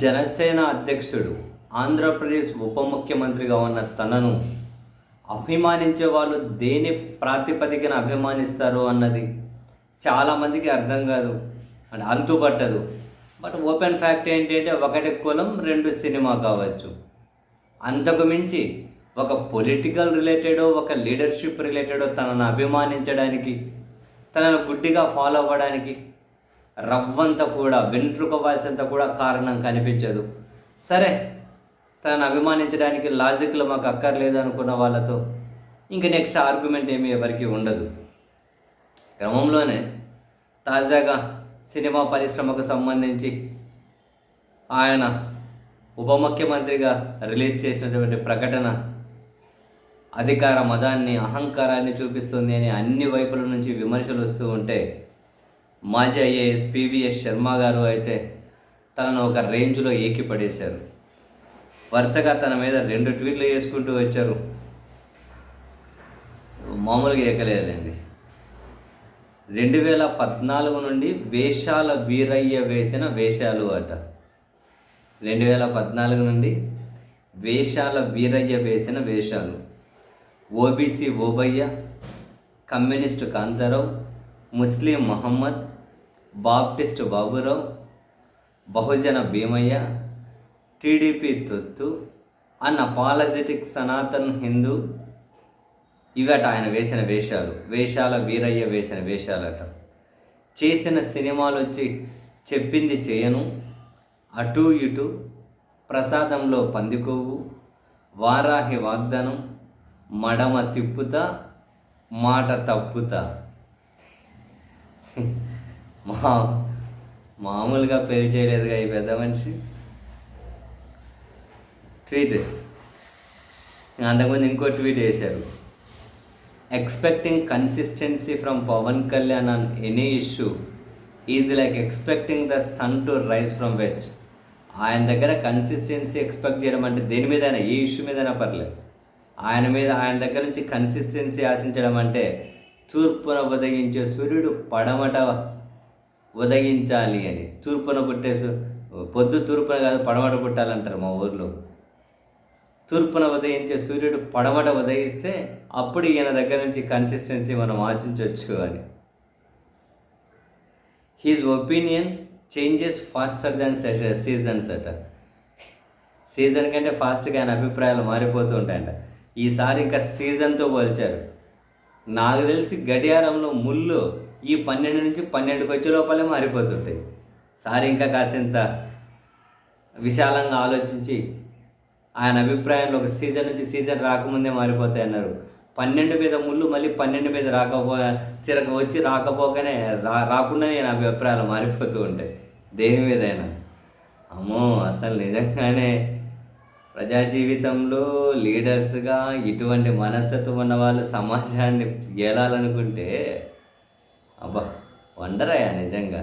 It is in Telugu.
జనసేన అధ్యక్షుడు, ఆంధ్రప్రదేశ్ ఉప ముఖ్యమంత్రిగా ఉన్న తనను అభిమానించే వాళ్ళు దేని ప్రాతిపదికన అభిమానిస్తారు అన్నది చాలామందికి అర్థం కాదు, అంటే అంతుపట్టదు. బట్ ఓపెన్ ఫ్యాక్ట్ ఏంటంటే, ఒకటి కులం, రెండు సినిమా కావచ్చు. అంతకు మించి ఒక పొలిటికల్ రిలేటెడో, ఒక లీడర్షిప్ రిలేటెడో తనను అభిమానించడానికి, తనను గుడ్డిగా ఫాలో అవ్వడానికి రవ్వంత కూడా, వెంట్రుక వాసంత కూడా కారణం కనిపించదు. సరే, తనను అభిమానించడానికి లాజిక్లు మాకు అక్కర్లేదు అనుకున్న వాళ్ళతో ఇంక నెక్స్ట్ ఆర్గ్యుమెంట్ ఏమీ ఎవరికి ఉండదు. క్రమంలోనే తాజాగా సినిమా పరిశ్రమకు సంబంధించి ఆయన ఉప ముఖ్యమంత్రిగా రిలీజ్ చేసినటువంటి ప్రకటన అధికార మదాన్ని, అహంకారాన్ని చూపిస్తుంది అని అన్ని వైపుల నుంచి విమర్శలు వస్తూ ఉంటే, మాజీ ఐఏఎస్ పివిఎస్ శర్మ గారు అయితే తనను ఒక రేంజ్లో ఏకిపడేశారు. వరుసగా తన మీద 2 ట్వీట్లు వేసుకుంటూ వచ్చారు. మామూలుగా ఏకలేదండి. 2014 నుండి వేషాల వీరయ్య వేసిన వేషాలు అట. 2014 నుండి వేషాల వీరయ్య వేసిన వేషాలు. ఓబీసీ ఓబయ్య, కమ్యూనిస్టు కాంతారావు, ముస్లిం మహమ్మద్, బాప్టిస్ట్ బాబురావు, బహుజన భీమయ్య, టీడీపీ తొత్తు, అన్అపాలజెటిక్ సనాతన్ హిందూ, ఇవట ఆయన వేసిన వేషాలు. వేషాల వీరయ్య వేసిన వేషాలట. చేసిన సినిమాలు వచ్చి చెప్పింది చేయను, అటు ఇటు, ప్రసాదంలో పందికొవ్వు, వారాహి వాగ్దానం, మడమ తిప్పుతా, మాట తప్పుతా. మామూలుగా పెళ్లి చేయలేదుగా ఈ పెద్ద మనిషి. ట్వీట్ అంతకుముందు ఇంకో ట్వీట్ వేశారు. Expecting consistency from Pawan Kalyan on any issue is like expecting the sun to rise from west. ఆయన దగ్గర కన్సిస్టెన్సీ ఎక్స్పెక్ట్ చేయడం అంటే దేని మీదైనా, ఏ ఇష్యూ మీదైనా పర్లేదు, ఆయన దగ్గర నుంచి కన్సిస్టెన్సీ ఆశించడం అంటే తూర్పున ఉదయించే సూర్యుడు పడమట ఉదయించాలి అని. తూర్పున పుట్టే పొద్దు తూర్పున కాదు, పడమట పుట్టాలంటారు మా ఊర్లో. తూర్పున ఉదయించే సూర్యుడు పడమట ఉదయిస్తే అప్పుడు ఈయన దగ్గర నుంచి కన్సిస్టెన్సీ మనం ఆశించవచ్చు అని. He's opinions changes faster than seasons అట. సీజన్ కంటే ఫాస్ట్గా ఆయన అభిప్రాయాలు మారిపోతూ ఉంటాయంట. ఈసారి ఇంకా సీజన్తో పోల్చారు. నాకు తెలిసి గడియారంలో ముళ్ళు ఈ 12 నుంచి 12కి వచ్చే లోపలే మారిపోతుంటాయి. సార్ ఇంకా కాసింత విశాలంగా ఆలోచించి ఆయన అభిప్రాయంలో ఒక సీజన్ నుంచి సీజన్ రాకముందే మారిపోతాయి అన్నారు. 12 మీద ముళ్ళు మళ్ళీ 12 మీద రాకపోగానే రాకుండానే నా అభిప్రాయాలు మారిపోతూ ఉంటాయి దేని మీదైనా. అమ్మో, అసలు నిజంగానే ప్రజా జీవితంలో లీడర్స్గా ఇటువంటి మనస్తత్వం ఉన్న వాళ్ళు సమాజాన్ని గేలాలనుకుంటే అబ్బా వండరయ్యా నిజంగా.